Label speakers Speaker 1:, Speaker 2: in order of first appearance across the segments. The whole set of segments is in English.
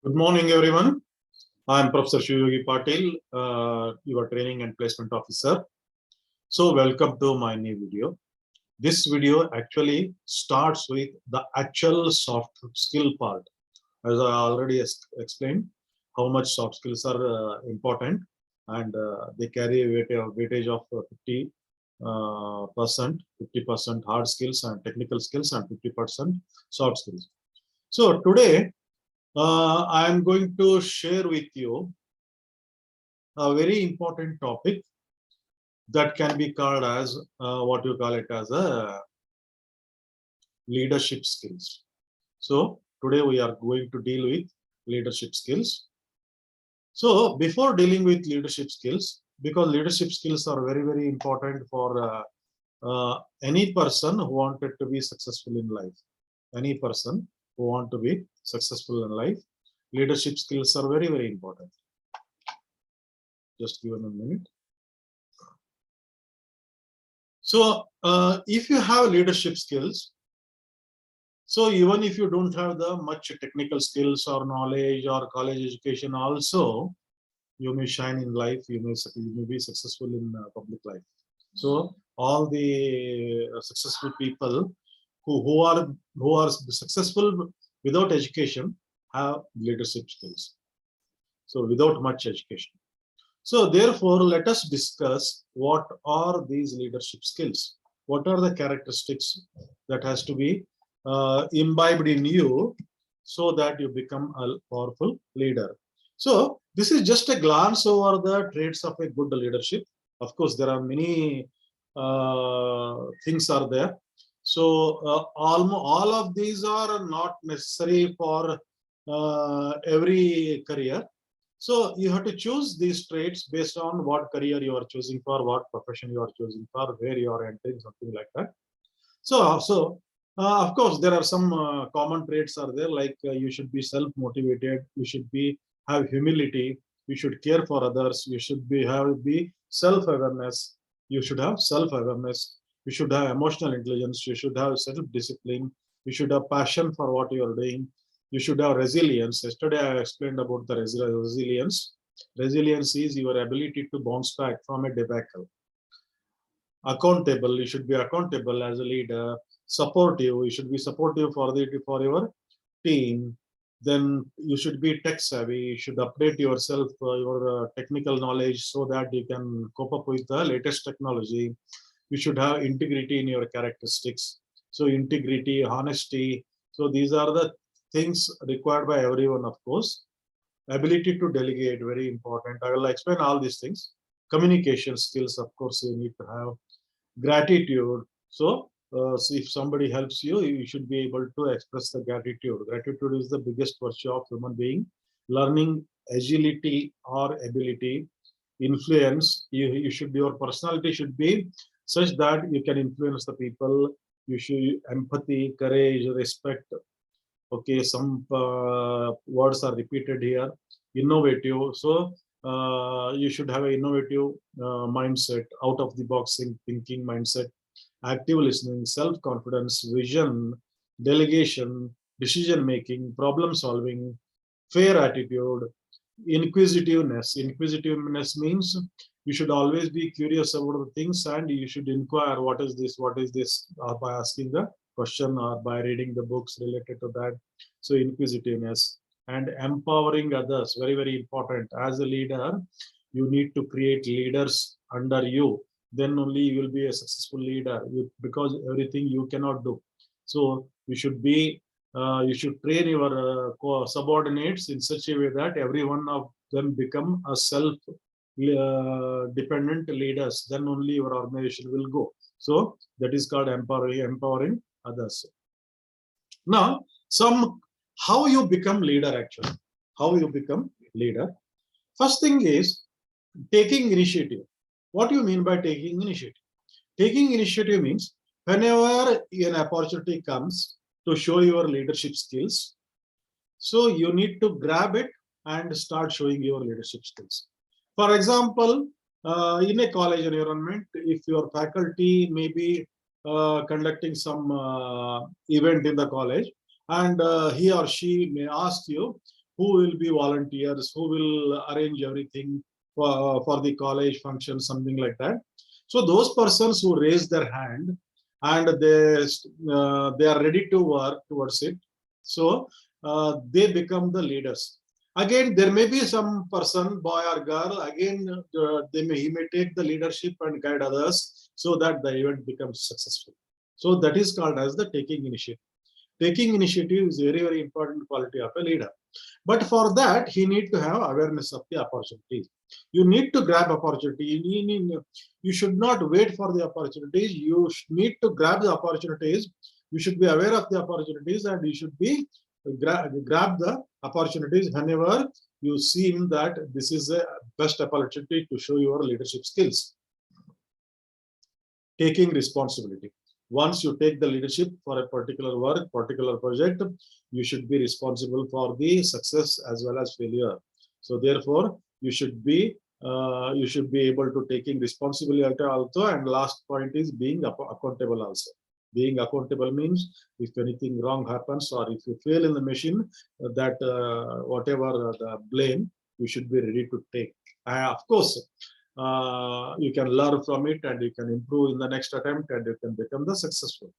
Speaker 1: Good morning, everyone. I'm Professor Shivayogi Patil, your training and placement officer. So welcome to my new video. This video actually starts with the actual soft skill part. As I already explained, how much soft skills are important, and they carry a weightage of 50% hard skills and technical skills, and 50% soft skills. So today, I am going to share with you a very important topic that can be called as what you call it as a leadership skills. So today we are going to deal with leadership skills. So before dealing with leadership skills, because leadership skills are very, very important for any person who wanted to be successful in life. Any person who want to be successful in life, leadership skills are very, very important. Just give me a minute. So if you have leadership skills, so even if you don't have the much technical skills or knowledge or college education also, you may shine in life, you may be successful in public life. So all the successful people who are successful without education have leadership skills. So without much education. So therefore, let us discuss what are these leadership skills. What are the characteristics that has to be imbibed in you so that you become a powerful leader. So this is just a glance over the traits of a good leadership. Of course, there are many things are there. So all of these are not necessary for every career. So you have to choose these traits based on what career you are choosing for, what profession you are choosing for, where you are entering, something like that. So of course, there are some common traits are there, like you should be self-motivated, you should have humility, you should care for others, you should be self-awareness, you should have self-awareness, you should have emotional intelligence, you should have self-discipline, you should have passion for what you are doing, you should have resilience. Yesterday I explained about the resilience. Resilience is your ability to bounce back from a debacle. Accountable, you should be accountable as a leader. Supportive, you should be supportive for your team. Then you should be tech savvy, you should update yourself, your technical knowledge, so that you can cope up with the latest technology. You should have integrity in your characteristics. So integrity, honesty, so these are the things required by everyone, of course. Ability to delegate, very important. I will explain all these things. Communication skills, of course, you need to have. Gratitude. So if somebody helps you, you should be able to express the gratitude. Gratitude is the biggest virtue of human being. Learning, agility or ability, influence. Your personality should be such that you can influence the people. You should empathy, courage, respect. Okay, some words are repeated here. Innovative. So you should have an innovative mindset, out of the box thinking mindset, active listening, self-confidence, vision, delegation, decision making, problem solving, fair attitude, inquisitiveness. Inquisitiveness means you should always be curious about the things, and you should inquire what is this, by asking the question or by reading the books related to that. So inquisitiveness. And empowering others, very, very important. As a leader, you need to create leaders under you. Then only you will be a successful leader, because everything you cannot do. So you should train your subordinates in such a way that every one of them become a self-dependent leaders. Then only your organization will go. So that is called empowering others. Now, how you become leader actually. How you become leader. First thing is taking initiative. What do you mean by taking initiative? Taking initiative means whenever an opportunity comes to show your leadership skills, so you need to grab it and start showing your leadership skills. For example, in a college environment, if your faculty may be conducting some event in the college, and he or she may ask you, who will be volunteers, who will arrange everything for the college function, something like that. So those persons who raise their hand and they are ready to work towards it, so they become the leaders. Again, there may be some person, boy or girl, again, he may take the leadership and guide others so that the event becomes successful. So that is called as the taking initiative. Taking initiative is very, very important quality of a leader. But for that, he need to have awareness of the opportunities. You need to grab opportunity. You should not wait for the opportunities. You need to grab the opportunities. You should be aware of the opportunities, and you should be grab the opportunities whenever you see that this is a best opportunity to show your leadership skills. Taking responsibility. Once you take the leadership for a particular work, particular project, you should be responsible for the success as well as failure. So therefore, you should be able to taking responsibility also. And last point is being accountable also. Being accountable means if anything wrong happens or if you fail in the mission, that whatever the blame, you should be ready to take. Of course, you can learn from it and you can improve in the next attempt and you can become the successful.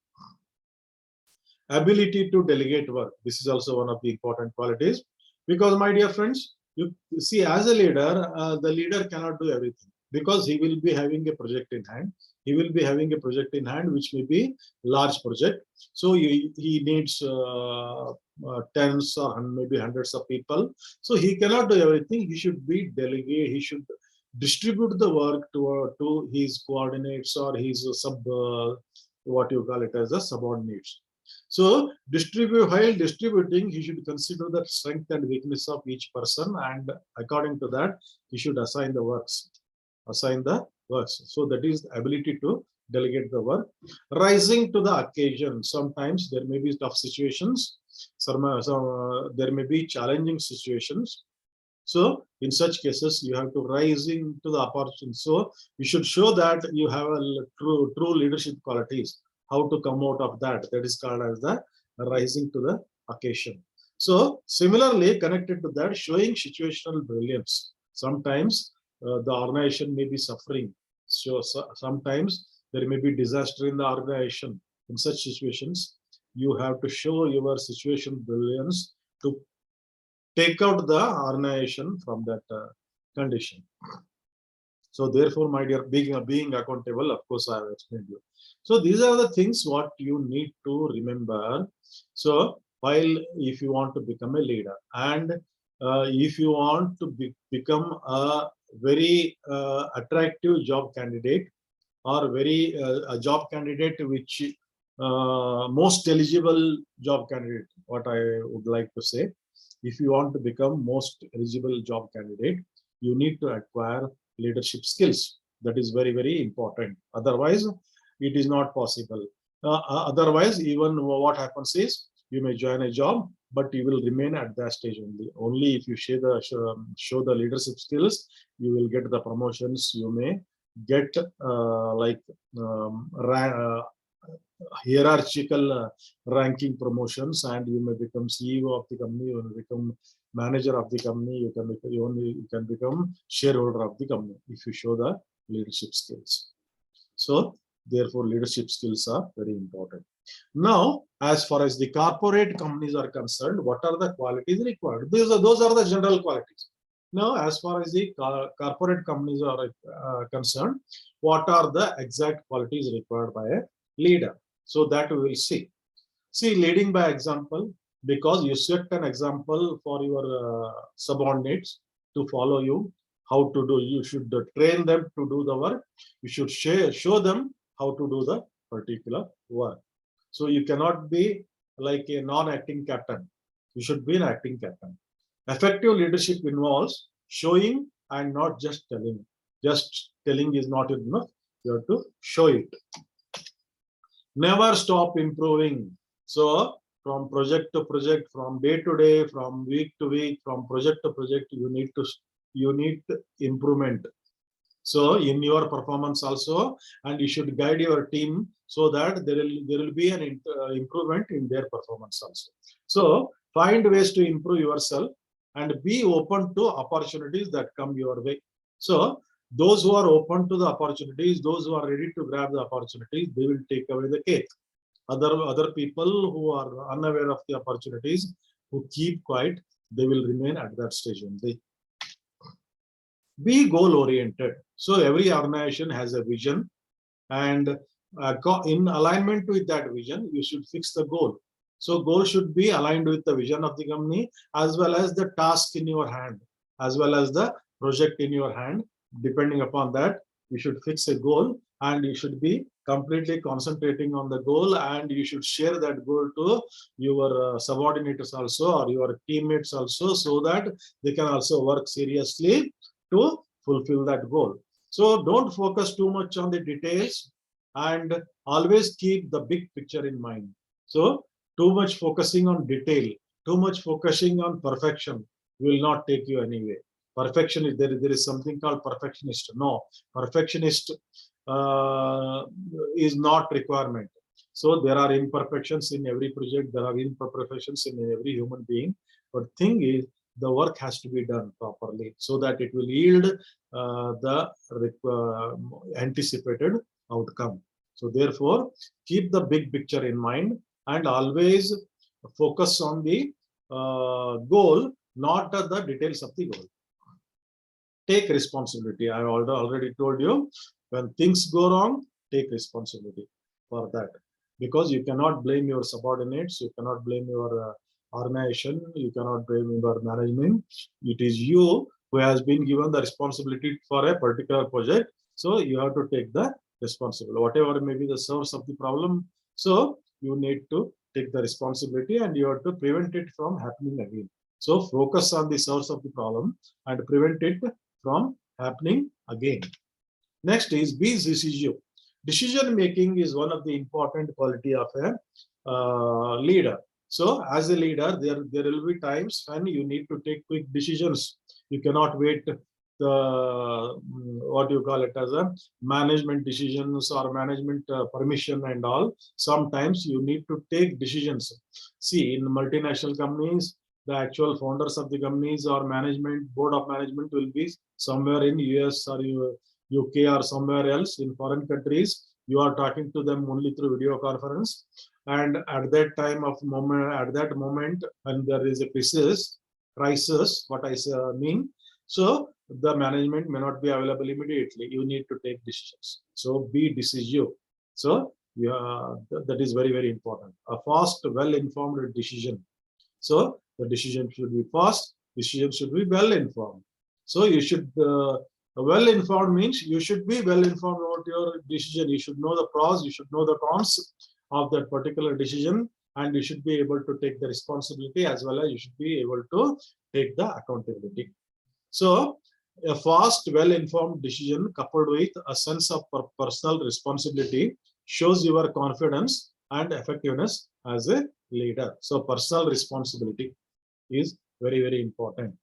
Speaker 1: Ability to delegate work. This is also one of the important qualities, because my dear friends, you see, as a leader, the leader cannot do everything, because he will be having a project in hand. He will be having a project in hand, which may be large project. So he needs tens or maybe hundreds of people. So he cannot do everything. He should be delegate. He should distribute the work to his coordinates or his what you call it as the subordinates. So while distributing, he should consider the strength and weakness of each person, and according to that, he should assign the works. So that is the ability to delegate the work. Rising to the occasion. Sometimes there may be tough situations. There may be challenging situations. So in such cases, you have to rise into the opportunity. So you should show that you have a true leadership qualities. How to come out of that? That is called as the rising to the occasion. So similarly, connected to that, showing situational brilliance. Sometimes the organization may be suffering. So sometimes there may be disaster in the organization. In such situations, you have to show your situational brilliance to take out the organization from that condition. So therefore, my dear, being accountable, of course, I have explained you. So these are the things what you need to remember. So while if you want to become a leader, and if you want to become a very attractive job candidate, or very a job candidate which most eligible job candidate, what I would like to say, if you want to become most eligible job candidate, you need to acquire leadership skills. That is very, very important. Otherwise, it is not possible. Otherwise, even what happens is you may join a job, but you will remain at that stage only. Only if you show the leadership skills, you will get the promotions. You may get hierarchical ranking promotions, and you may become CEO of the company, you may become manager of the company, you can become shareholder of the company if you show the leadership skills. So therefore, leadership skills are very important. Now, as far as the corporate companies are concerned, what are the qualities required? Those are the general qualities. Now, as far as the corporate companies are concerned, what are the exact qualities required by a leader? So that we will see. See, leading by example, because you set an example for your subordinates to follow you, how to do. You should train them to do the work. You should show them how to do the particular work. So you cannot be like a non-acting captain. You should be an acting captain. Effective leadership involves showing and not just telling. Just telling is not enough. You have to show it. Never stop improving. So from project to project, from day to day, from week to week, from project to project, you need improvement. So in your performance also, and you should guide your team so that there will be an improvement in their performance also. So find ways to improve yourself and be open to opportunities that come your way. So those who are open to the opportunities, those who are ready to grab the opportunities, they will take away the cake. Other people who are unaware of the opportunities, who keep quiet, they will remain at that stage only. Be goal oriented. So every organization has a vision, and in alignment with that vision, you should fix the goal. So goal should be aligned with the vision of the company, as well as the task in your hand, as well as the project in your hand. Depending upon that, you should fix a goal, and you should be completely concentrating on the goal, and you should share that goal to your subordinates also, or your teammates also, so that they can also work seriously to fulfill that goal. So don't focus too much on the details, and always keep the big picture in mind. So too much focusing on detail, too much focusing on perfection will not take you anywhere. Perfection is there is something called perfectionist. No, perfectionist is not requirement. So there are imperfections in every project, there are imperfections in every human being. But thing is, the work has to be done properly so that it will yield the anticipated outcome. So therefore, keep the big picture in mind, and always focus on the goal, not the details of the goal. Take responsibility. I already told you, when things go wrong, take responsibility for that, because you cannot blame your subordinates, you cannot blame your organization, you cannot blame your management. It is you who has been given the responsibility for a particular project, so you have to take the responsibility, whatever may be the source of the problem. So you need to take the responsibility, and you have to prevent it from happening again. So focus on the source of the problem and prevent it from happening again. Next is be decisive. Decision making is one of the important quality of a leader. So as a leader, there will be times when you need to take quick decisions. You cannot wait the what you call it as a management decisions or management permission and all. Sometimes you need to take decisions. See, in multinational companies, the actual founders of the companies or management, board of management will be somewhere in US or UK or somewhere else in foreign countries. You are talking to them only through video conference, and at that time of moment, at that moment when there is a crisis, what I mean, so the management may not be available immediately. You need to take decisions. So be decisive. So yeah, that is very, very important. A fast, well-informed decision. So the decision should be fast. Decision should be well-informed. So you should well-informed means you should be well-informed about your decision. You should know the pros, you should know the cons of that particular decision, and you should be able to take the responsibility, as well as you should be able to take the accountability. So a fast, well-informed decision coupled with a sense of personal responsibility shows your confidence and effectiveness as a leader. So personal responsibility is very, very important.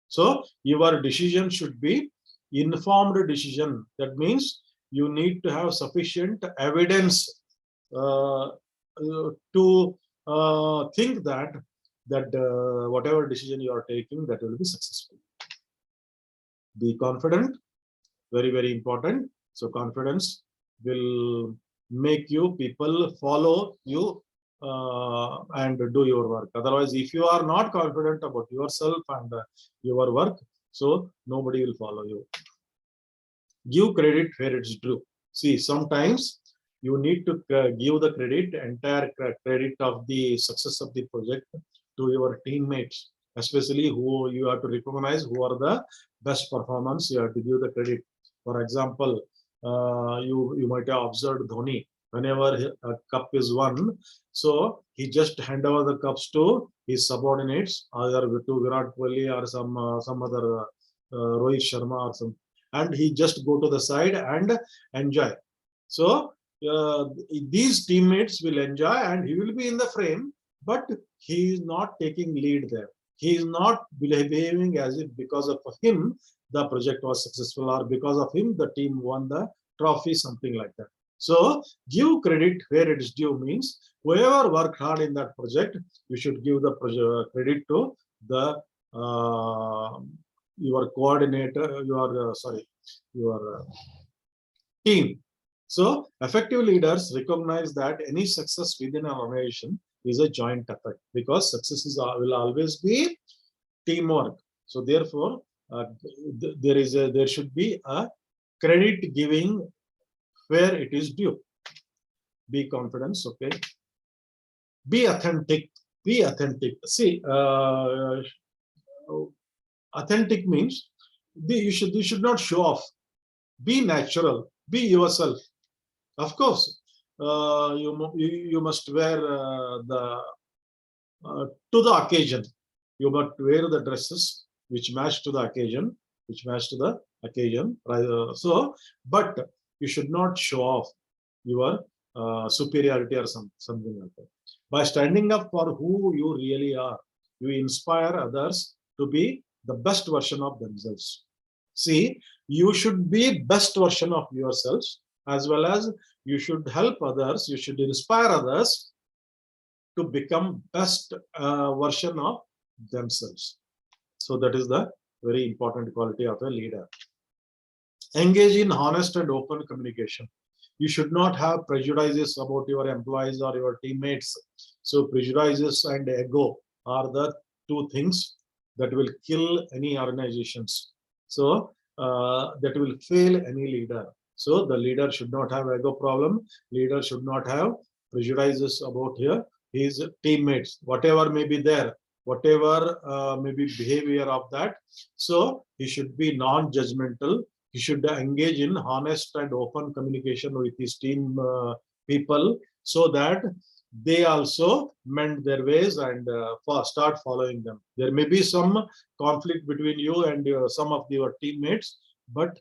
Speaker 1: So your decision should be informed decision. That means you need to have sufficient evidence to think that whatever decision you are taking, that will be successful. Be confident, very, very important. So confidence will make you people follow you and do your work. Otherwise, if you are not confident about yourself and your work, so nobody will follow you. Give credit where it's due. See, sometimes you need to give the credit, entire credit of the success of the project, to your teammates, especially who you have to recognize who are the best performance. You have to give the credit. For example, you might have observed Dhoni. Whenever a cup is won, so he just hand over the cups to his subordinates, either to Virat Kohli or some other Rohit Sharma or some, and he just go to the side and enjoy. So these teammates will enjoy, and he will be in the frame, but he is not taking lead there. He is not behaving as if because of him the project was successful, or because of him the team won the trophy, something like that. So give credit where it is due means whoever worked hard in that project, you should give the credit to the your coordinator, your team. So effective leaders recognize that any success within an organization is a joint effort, because success will always be teamwork. So therefore, there should be a credit giving where it is due. Be confident, okay? Be authentic. Be authentic. See, authentic means you should not show off. Be natural. Be yourself. Of course, you must wear to the occasion. You must wear the dresses which match to the occasion, So, but you should not show off your superiority or something like that. By standing up for who you really are, you inspire others to be the best version of themselves. See, you should be best version of yourselves, as well as you should help others, you should inspire others to become best version of themselves. So that is the very important quality of a leader. Engage in honest and open communication. You should not have prejudices about your employees or your teammates. So prejudices and ego are the two things that will kill any organizations. So that will fail any leader. So the leader should not have ego problem. Leader should not have prejudices about his teammates, whatever may be there, whatever may be behavior of that. So he should be non-judgmental. He should engage in honest and open communication with his team people, so that they also mend their ways and start following them. There may be some conflict between you and some of your teammates, but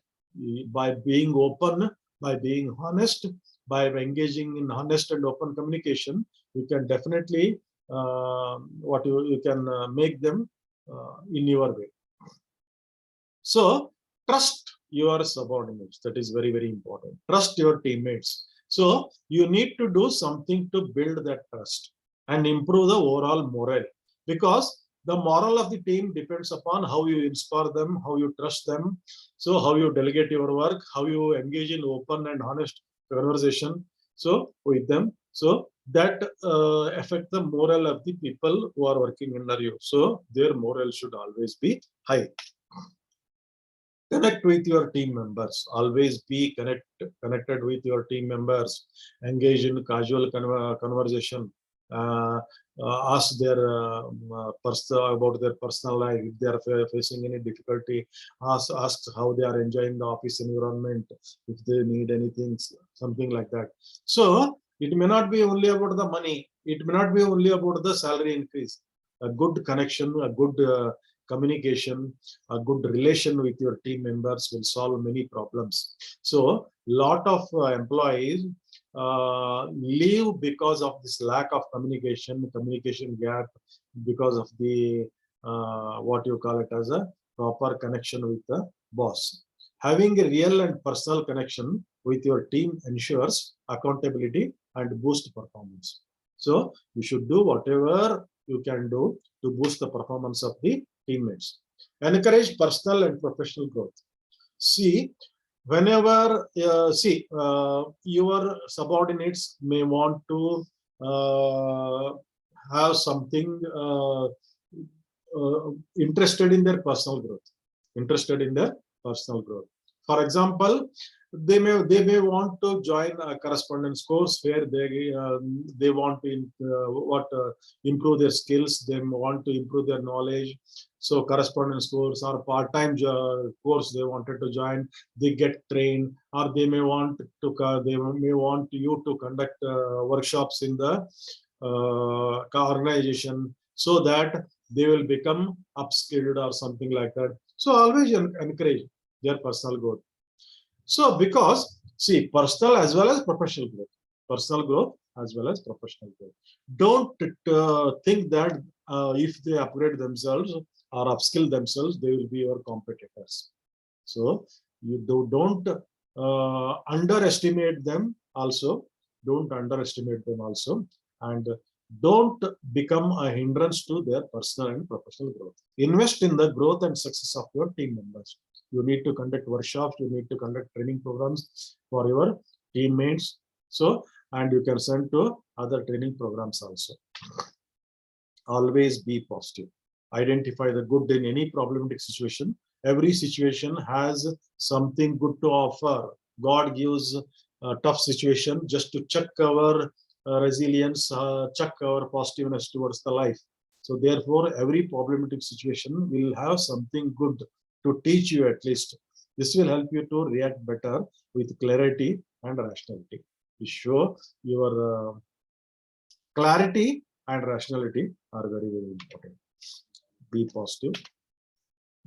Speaker 1: by being open, by being honest, by engaging in honest and open communication, you can definitely you can make them in your way. So trust your subordinates. That is very, very important. Trust your teammates. So you need to do something to build that trust and improve the overall morale, because the moral of the team depends upon how you inspire them, how you trust them, so how you delegate your work, how you engage in open and honest conversation so with them. So that affect the morale of the people who are working under you. So their morale should always be high. Connect with your team members. Always be connected with your team members. Engage in casual conversation. Ask their about their personal life. If they are facing any difficulty, ask how they are enjoying the office environment. If they need anything, something like that. So it may not be only about the money. It may not be only about the salary increase. A good connection, a good communication, a good relation with your team members will solve many problems. So lot of employees leave because of this lack of communication gap, because of the what you call it as a proper connection with the boss. Having a real and personal connection with your team ensures accountability and boost performance. So you should do whatever you can do to boost the performance of the teammates. Encourage personal and professional growth. See, whenever your subordinates may want to have something interested in their personal growth. For example, they may want to join a correspondence course where they want to improve their skills. They want to improve their knowledge. So correspondence course or part-time course they wanted to join, they get trained, or they may want you to conduct workshops in the organization, so that they will become upskilled or something like that. So always encourage their personal growth. So because see, personal as well as professional growth, Don't think that if they upgrade themselves or upskill themselves, they will be your competitors. So you don't underestimate them also. And Don't become a hindrance to their personal and professional growth. Invest in the growth and success of your team members. You need to conduct workshops, you need to conduct training programs for your teammates. So, and you can send to other training programs also. Always be positive. Identify the good in any problematic situation. Every situation has something good to offer. God gives a tough situation just to check our resilience, check our positiveness towards the life. So therefore, every problematic situation will have something good to teach you at least. This will help you to react better with clarity and rationality. To show your clarity and rationality are very, very important. Be positive.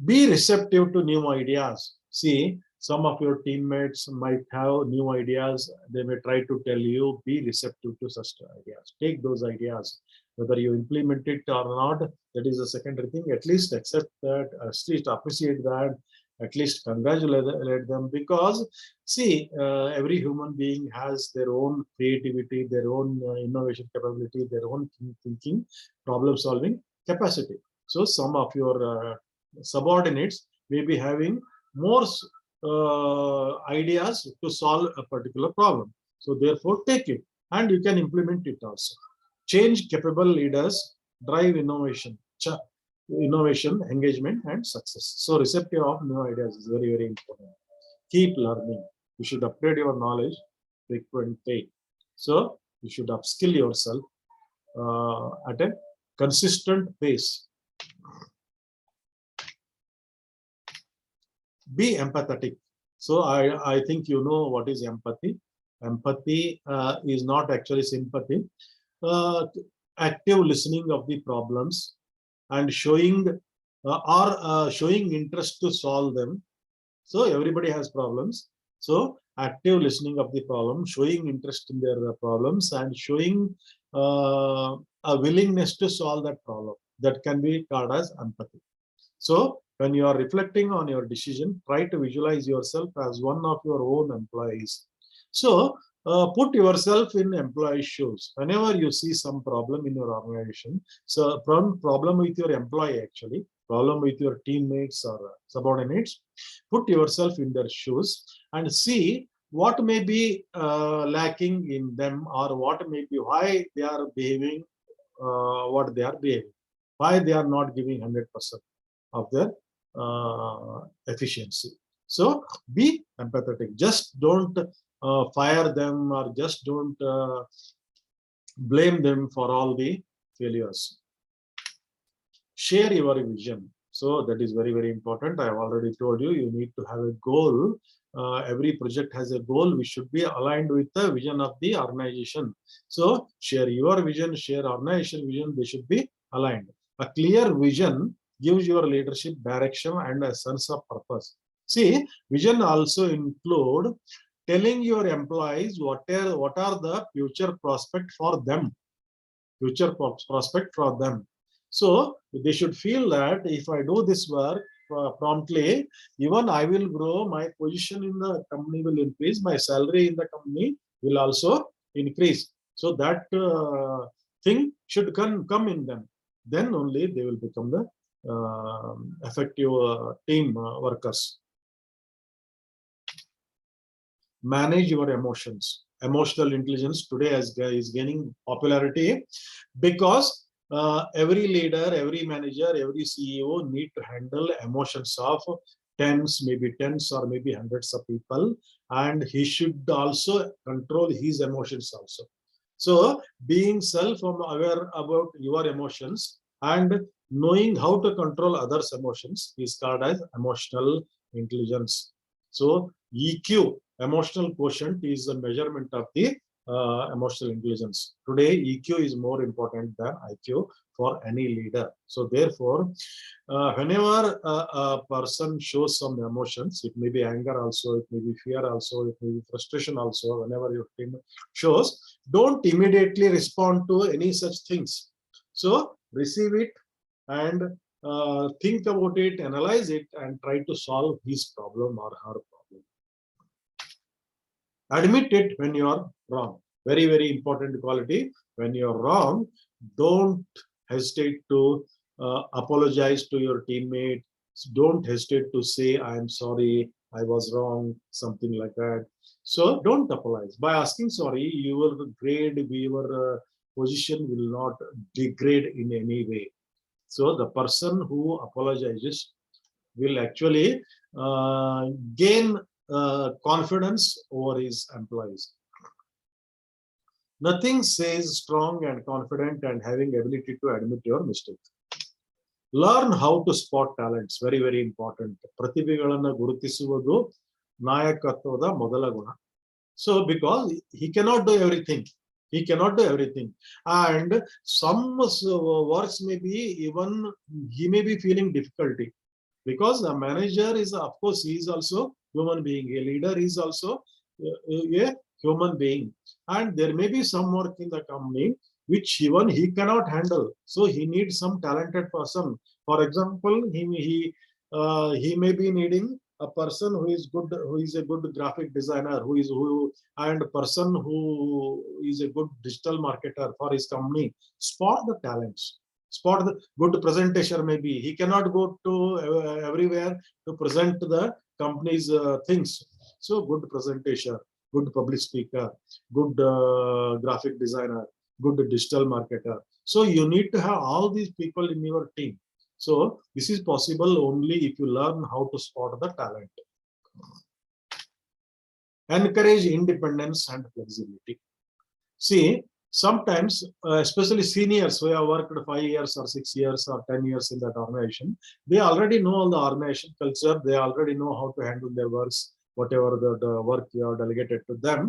Speaker 1: Be receptive to new ideas. See, some of your teammates might have new ideas. They may try to tell you, be receptive to such ideas. Take those ideas. Whether you implement it or not, that is a secondary thing. At least accept that, at least appreciate that, at least congratulate them, because see, every human being has their own creativity, their own innovation capability, their own thinking, problem solving capacity. So some of your subordinates may be having more ideas to solve a particular problem. So therefore take it and you can implement it also. Change capable leaders drive innovation, engagement and success. So receptive of new ideas is very, very important. Keep learning. You should upgrade your knowledge frequently. So you should upskill yourself at a consistent pace. Be empathetic. So I think you know what is empathy. Empathy is not actually sympathy. Active listening of the problems and showing showing interest to solve them. So everybody has problems. So active listening of the problem, showing interest in their problems and showing a willingness to solve that problem. That can be called as empathy. So when you are reflecting on your decision, try to visualize yourself as one of your own employees. So put yourself in employee shoes. Whenever you see some problem in your organization, so problem with your employee actually, problem with your teammates or subordinates, put yourself in their shoes and see what may be lacking in them, or what may be why they are behaving what they are behaving, why they are not giving 100% of their efficiency. So be empathetic. Just don't fire them, or just don't blame them for all the failures. Share your vision. So that is very, very important. I have already told you, you need to have a goal. Every project has a goal. We should be aligned with the vision of the organization. So share your vision, share organization vision. They should be aligned. A clear vision gives your leadership direction and a sense of purpose. See, vision also include telling your employees what are the future prospect for them. Future prospect for them. So they should feel that if I do this work promptly, even I will grow, my position in the company will increase, my salary in the company will also increase. So that thing should come in them. Then only they will become the effective team workers. Manage your emotions. Emotional intelligence today is gaining popularity because every leader, every manager, every CEO need to handle emotions of maybe tens or maybe hundreds of people, and he should also control his emotions also. So being self-aware about your emotions and knowing how to control others' emotions is called as emotional intelligence. So EQ, emotional quotient, is a measurement of the emotional intelligence. Today, EQ is more important than IQ for any leader. So therefore, whenever a person shows some emotions, it may be anger also, it may be fear also, it may be frustration also, whenever your team shows, don't immediately respond to any such things. So receive it and think about it, analyze it, and try to solve his problem or her problem. Admit it when you are wrong. Very, very important quality. When you're wrong, don't hesitate to apologize to your teammate. Don't hesitate to say, I'm sorry, I was wrong, something like that. So don't apologize. By asking sorry, your grade, your position will not degrade in any way. So the person who apologizes will actually gain confidence over his employees. Nothing says strong and confident and having ability to admit your mistake. Learn how to spot talents. Very, very important. ಪ್ರತಿಭೆಗಳನ್ನು ಗುರುತಿಸುವುದು ನಾಯಕತ್ವದ ಮೊದಲ ಗುಣ. So because he cannot do everything. He cannot do everything. And some works may be even, he may be feeling difficulty. Because a manager is, of course, he is also human being. A leader is also a human being. And there may be some work in the company which even he cannot handle. So he needs some talented person. For example, he may be needing a person who is good, who is a good graphic designer, and a person who is a good digital marketer for his company. Spot the talents. Spot the good presentation. Maybe he cannot go to everywhere to present the company's things. So good presentation, good public speaker, good graphic designer, good digital marketer. So you need to have all these people in your team. So this is possible only if you learn how to spot the talent. Encourage independence and flexibility. See, sometimes, especially seniors who have worked 5 years or 6 years or 10 years in that organization, they already know all the organization culture. They already know how to handle their works, whatever the work you have delegated to them.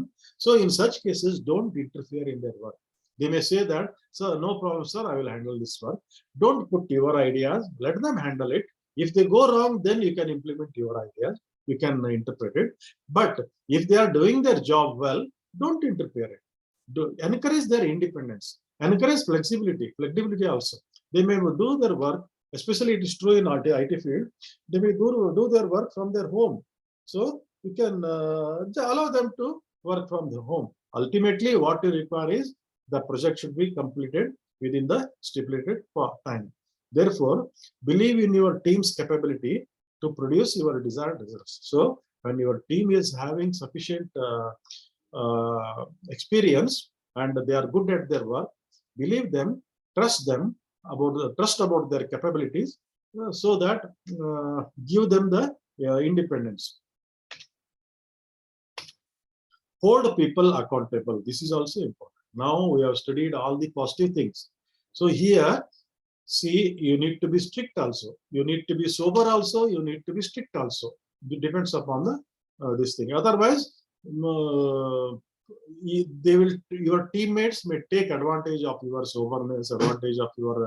Speaker 1: So in such cases, don't interfere in their work. They may say that, sir, no problem, sir, I will handle this work. Don't put your ideas, let them handle it. If they go wrong, then you can implement your ideas. You can interpret it. But if they are doing their job well, don't interfere it. Encourage their independence, encourage flexibility also. They may do their work, especially it is true in IT field, they may do their work from their home. So you can allow them to work from their home. Ultimately, what you require is the project should be completed within the stipulated time. Therefore, believe in your team's capability to produce your desired results. So when your team is having sufficient experience and they are good at their work, believe them, trust about their capabilities, so that give them the independence. Hold people accountable. This is also important. Now we have studied all the positive things. So here, see, you need to be strict also. You need to be sober also. You need to be strict also. It depends upon the this thing. Otherwise, your teammates may take advantage of your soberness, advantage of your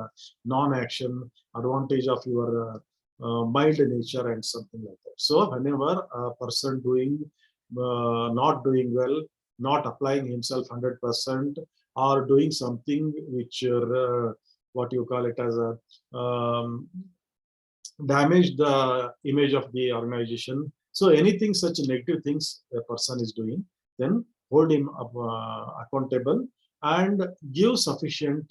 Speaker 1: non-action, advantage of your mild nature and something like that. So whenever a person not doing well, not applying himself 100%, or doing something which what you call it as a damage the image of the organization. So anything such negative things a person is doing, then hold him accountable and give sufficient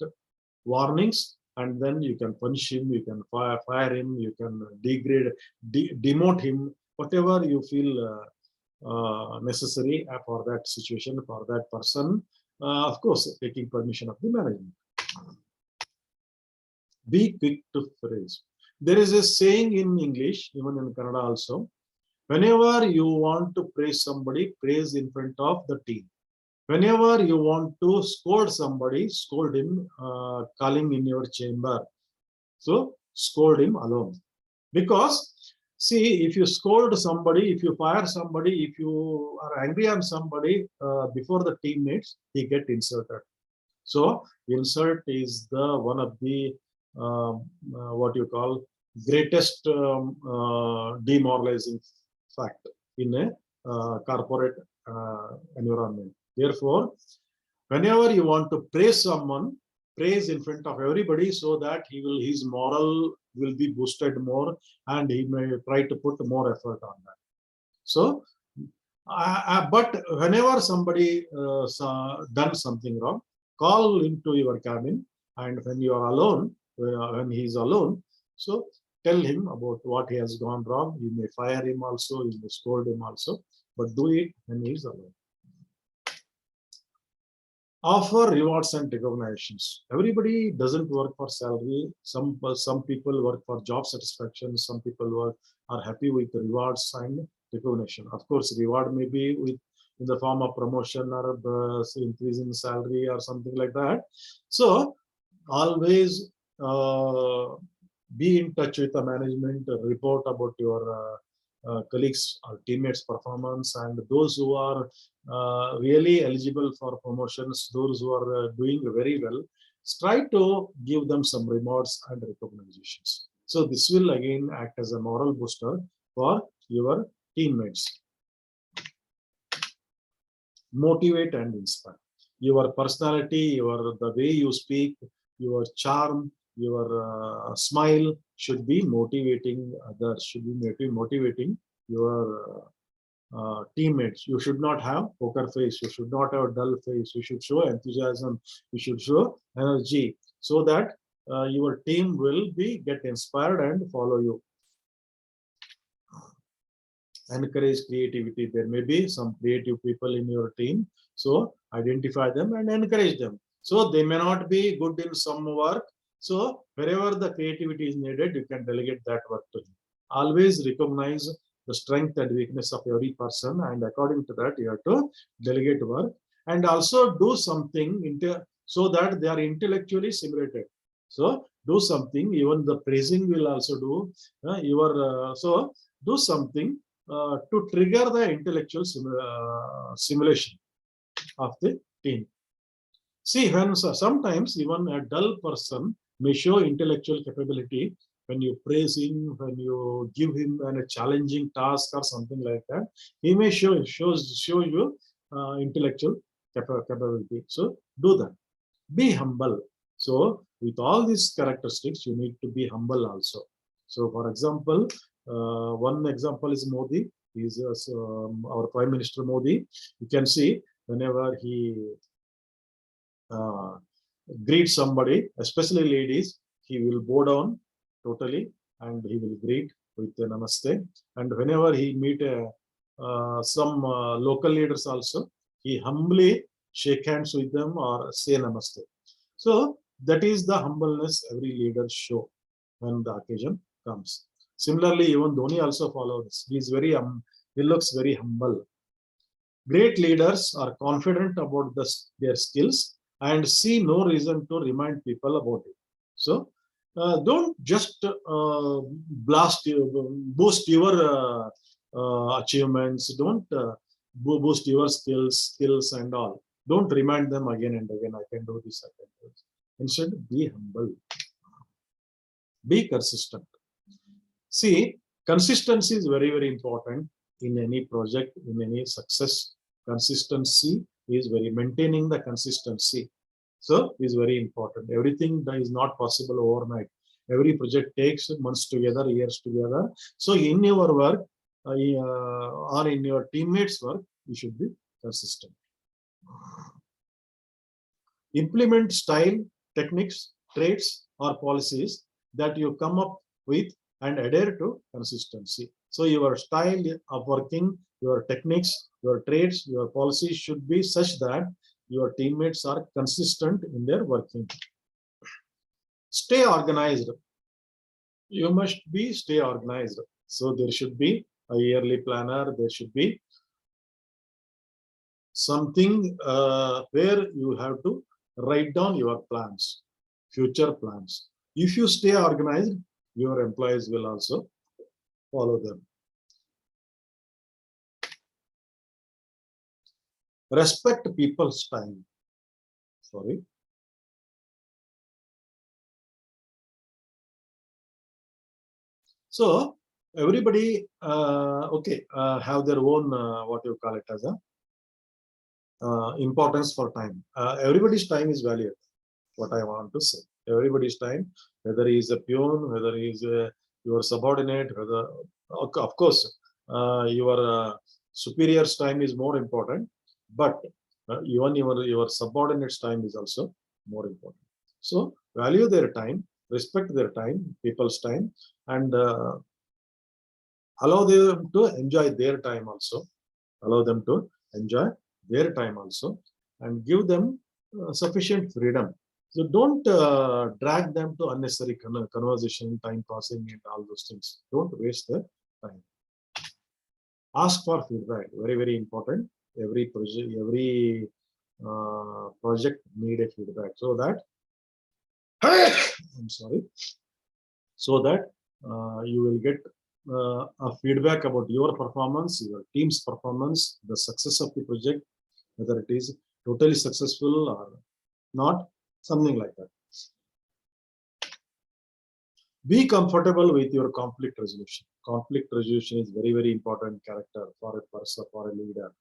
Speaker 1: warnings, and then you can punish him, you can fire him, you can degrade, demote him, whatever you feel necessary for that situation, for that person, of course taking permission of the management. Be quick to praise. There is a saying in English, even in Kannada also, whenever you want to praise somebody, praise in front of the team. Whenever you want to scold somebody, scold him calling in your chamber. So scold him alone. Because see, if you scold somebody, if you fire somebody, if you are angry on somebody before the teammates, he get insulted. So insult is the one of the what you call greatest demoralizing fact in a corporate environment. Therefore, whenever you want to praise someone, praise in front of everybody, so that his moral will be boosted more, and he may try to put more effort on that. So, but whenever somebody done something wrong, call into your cabin, and when you are alone, when he is alone, so tell him about what he has gone wrong. You may fire him also, you may scold him also, but do it when he is alone. Offer rewards and recognitions. Everybody doesn't work for salary. Some people work for job satisfaction. Some people are happy with the rewards and recognition. Of course, reward may be in the form of promotion or increase in salary or something like that. So always be in touch with the management, report about your colleagues or teammates' performance, and those who are really eligible for promotions, those who are doing very well, try to give them some rewards and recognitions. So this will again act as a moral booster for your teammates. Motivate and inspire. Your personality, the way you speak, your charm, your smile should be motivating others, should be motivating your teammates. You should not have poker face, you should not have dull face, you should show enthusiasm, you should show energy, so that your team will get inspired and follow you. Encourage creativity. There may be some creative people in your team, so identify them and encourage them. So they may not be good in some work, so wherever the creativity is needed, you can delegate that work to him. Always recognize the strength and weakness of every person, and according to that you have to delegate work, and also do something so that they are intellectually stimulated. So do something, even the praising will also do so do something to trigger the intellectual simulation of the team. See, sometimes even a dull person may show intellectual capability when you praise him, when you give him a challenging task or something like that. He may show you intellectual capability. So do that. Be humble. So with all these characteristics, you need to be humble also. So for example, one example is Modi. He is our Prime Minister Modi. You can see whenever he greets somebody, especially ladies, he will bow down totally and he will greet with a namaste. And whenever he meet some local leaders also, he humbly shake hands with them or say namaste. So that is the humbleness every leader show when the occasion comes. Similarly, even Dhoni also follows. He looks very humble. Great leaders are confident about their skills and see no reason to remind people about it. So don't just boost your achievements. Don't boost your skills and all. Don't remind them again and again. I can do this. I can do this. Instead, be humble. Be consistent. See, consistency is very, very important in any project, in any success. Consistency is maintaining the consistency. So is very important. Everything that is not possible overnight. Every project takes months together, years together. So in your work or in your teammates' work, you should be consistent. Implement style, techniques, traits, or policies that you come up with and adhere to consistency. So your style of working, your techniques, your traits, your policies should be such that your teammates are consistent in their working. Stay organized. You must stay organized. So there should be a yearly planner. There should be something where you have to write down your plans, future plans. If you stay organized, your employees will also follow them. Respect people's time. Sorry. So everybody, have their own what you call it as a importance for time. Everybody's time is valuable. What I want to say, everybody's time, whether he is a peon, whether he is your subordinate, whether of course your superior's time is more important, but Even your subordinates' time is also more important. So value their time, respect their time, people's time, and allow them to enjoy their time also. Allow them to enjoy their time also, and give them sufficient freedom. So don't drag them to unnecessary conversation, time passing, and all those things. Don't waste their time. Ask for feedback. Very, very important. Every project need a feedback, so that I'm sorry, so that you will get a feedback about your performance, your team's performance, the success of the project, whether it is totally successful or not, something like that. Be comfortable with your conflict resolution. Conflict resolution is very, very important character for a person, for a leader.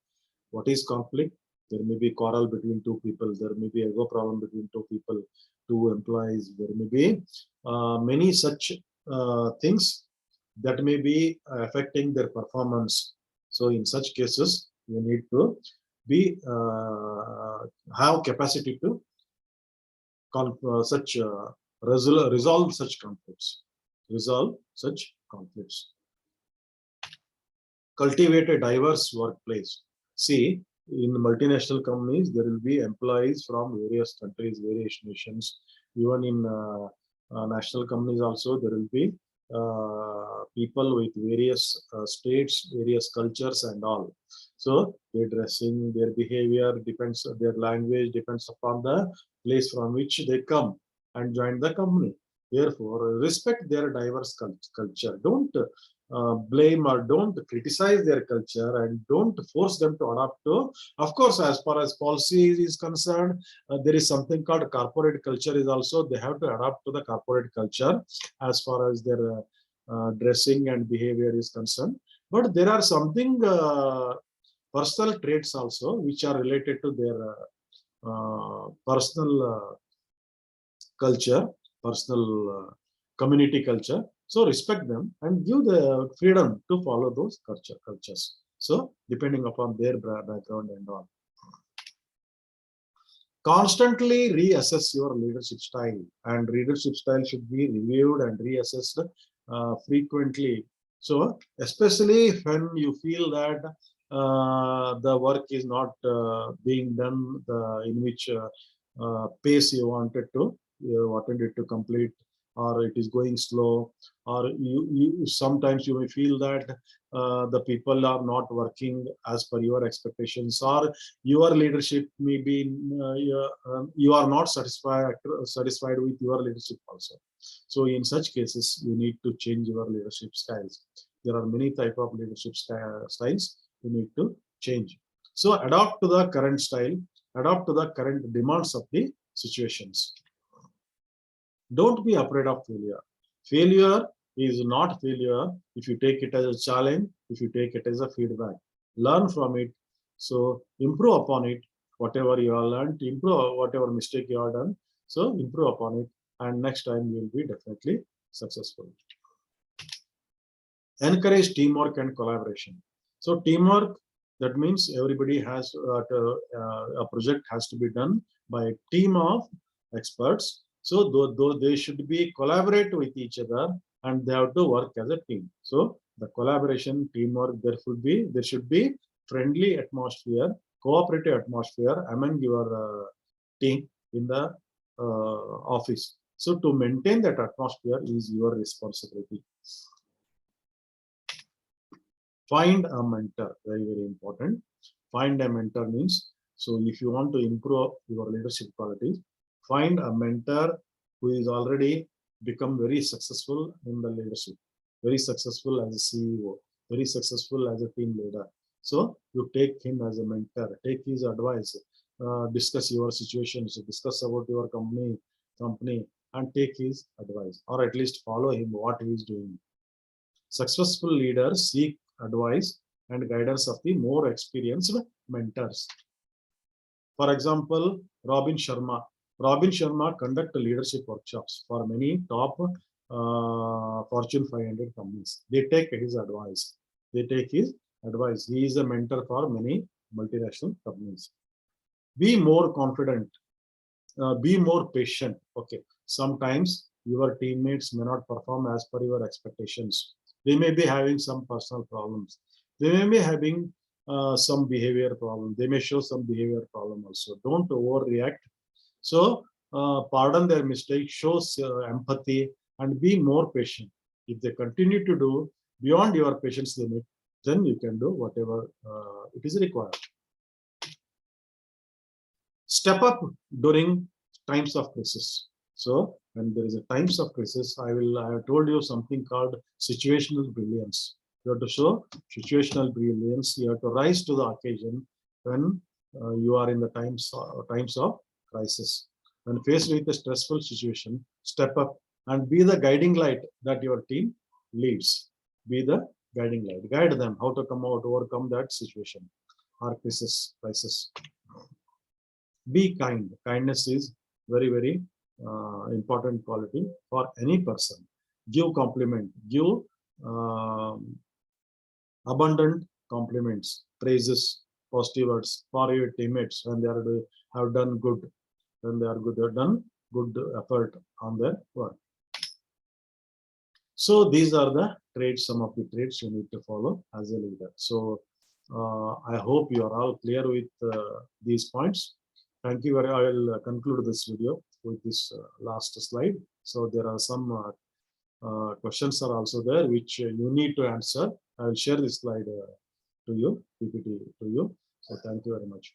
Speaker 1: What is conflict? There may be quarrel between two people. There may be ego problem between two people, two employees. There may be many such things that may be affecting their performance. So in such cases, you need to be have capacity to resolve such conflicts. Resolve such conflicts. Cultivate a diverse workplace. See, in multinational companies, there will be employees from various countries, various nations. Even in national companies also, there will be people with various states, various cultures and all. So their dressing, their behavior depends, their language depends upon the place from which they come and join the company. Therefore, respect their diverse culture. Don't blame or don't criticize their culture, and don't force them to adapt to. Of course, as far as policy is concerned, there is something called corporate culture is also, they have to adapt to the corporate culture as far as their dressing and behavior is concerned. But there are something personal traits also which are related to their personal culture, personal community culture. So respect them and give the freedom to follow those cultures. So depending upon their background and all. Constantly reassess your leadership style, and leadership style should be reviewed and reassessed frequently. So especially when you feel that the work is not being done in which pace you wanted to complete, or it is going slow, or you sometimes you may feel that the people are not working as per your expectations, or your leadership may be you are not satisfied with your leadership also. So in such cases, you need to change your leadership styles. There are many type of leadership styles you need to change. So adapt to the current style, adapt to the current demands of the situations. Don't be afraid of failure. Failure is not failure if you take it as a challenge, if you take it as a feedback. Learn from it. So improve upon it. Whatever you have learned, improve whatever mistake you have done. So improve upon it, and next time you will be definitely successful. Encourage teamwork and collaboration. So teamwork, that means everybody has a project has to be done by a team of experts. So though they should be collaborate with each other, and they have to work as a team. So the collaboration, teamwork, there should be friendly atmosphere, cooperative atmosphere among your team in the office. So to maintain that atmosphere is your responsibility. Find a mentor, very, very important. Find a mentor means, so if you want to improve your leadership qualities, find a mentor who is already become very successful in the leadership, very successful as a CEO, very successful as a team leader. So you take him as a mentor, take his advice, discuss your situations, discuss about your company, and take his advice, or at least follow him what he is doing. Successful leaders seek advice and guidance of the more experienced mentors. For example, Robin Sharma. Robin Sharma conduct leadership workshops for many top Fortune 500 companies. They take his advice. They take his advice. He is a mentor for many multinational companies. Be more confident. Be more patient. Okay. Sometimes your teammates may not perform as per your expectations. They may be having some personal problems. They may be having some behavior problem. They may show some behavior problem also. Don't overreact. So pardon their mistake, show empathy, and be more patient. If they continue to do beyond your patience limit, then you can do whatever it is required. Step up during times of crisis. So when there is a times of crisis, I have told you something called situational brilliance. You have to show situational brilliance. You have to rise to the occasion when you are in the times of crisis. When faced with a stressful situation, step up and be the guiding light that your team leads. Be the guiding light. Guide them how to come out, overcome that situation or crisis. Be kind. Kindness is very, very important quality for any person. Give compliment. Give abundant compliments, praises, positive words for your teammates when they have done good. When they are good, they have done good effort on their work. So these are the traits, some of the traits you need to follow as a leader. So I hope you are all clear with these points. Thank you. I will conclude this video with this last slide. So there are some questions are also there which you need to answer. I will share this slide to you, PPT to you. So thank you very much.